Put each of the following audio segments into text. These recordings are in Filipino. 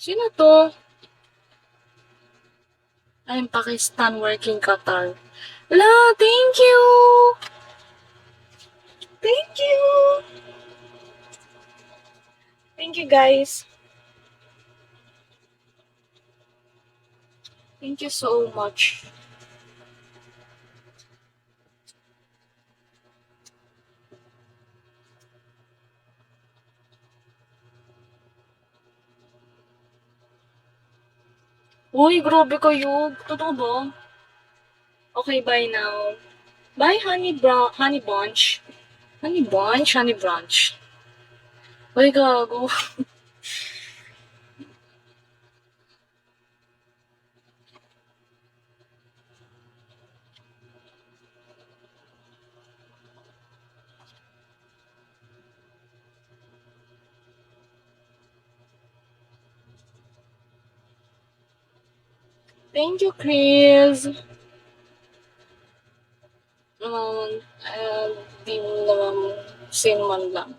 Sino to? I'm Pakistan working Qatar. La, thank you! Thank you! Thank you, guys. Thank you so much. Uy, grabe kayo. Totoo ba? Okay, bye now. Bye, honey bunch. Honey brunch. Uy, gago. Thank you, Chris. Di mo naman sino man lang.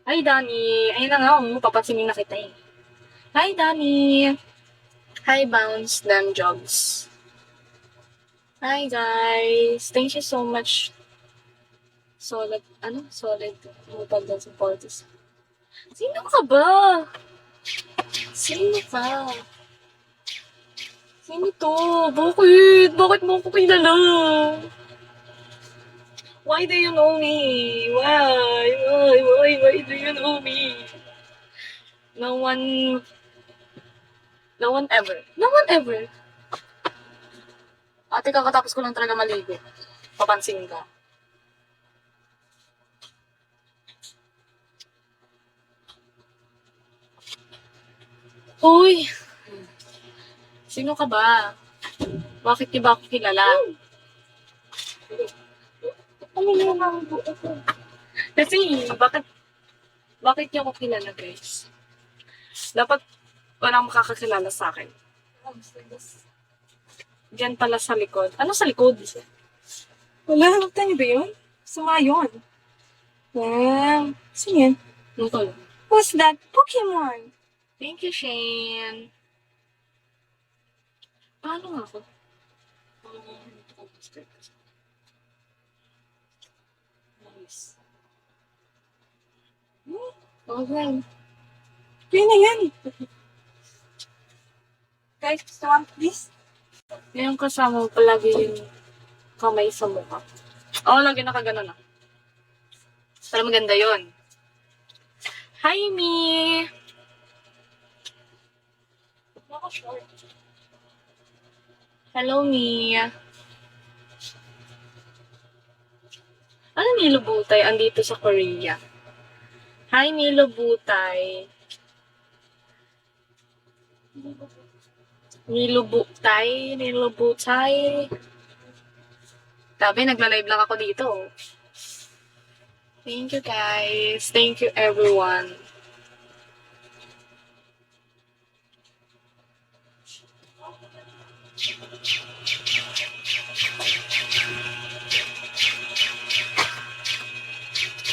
Hi, Danny. Ayun na nga, papansinin na kita eh. Hi, Danny. Hi, Bounce Them Jobs. Hi, guys. Thank you so much. Solid supporters. Sino ka ba? Sino ka? Sino to? Bakit? Bakit mo ko kilala? Why do you know me? Why do you know me? No one ever. No one ever. Ate, kakatapos ko lang talaga maligo. Papansin ka. Uy! Sino ka ba? Bakit niyo ba ako kilala? Ano yung mga buto ko? Kasi, bakit niyo ako kilala, guys? Dapat walang makakakilala sa akin. Diyan pala sa likod. Ano sa likod? Wala, nakita niyo ba yun? Sumayon. Wow. Sino yan? Nutol. Who's that? Pokemon. Thank you, Shane. Paano nga ako? Nice. Okay. Yun na yan. Guys, gusto mo please? Yung kasama mo palagi yung kamay sa mukha. Oo, lagi nakaganon ah. Pero maganda yun. Hi, me! Naka-short. Hello, me. Ano Milo Butay? Andito sa Korea. Hi, Milo Butay. Milo Butay. Sabi, nagla-live lang ako dito. Thank you, guys. Thank you, everyone.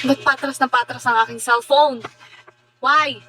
Ba't patras na patras ang aking cellphone? Why?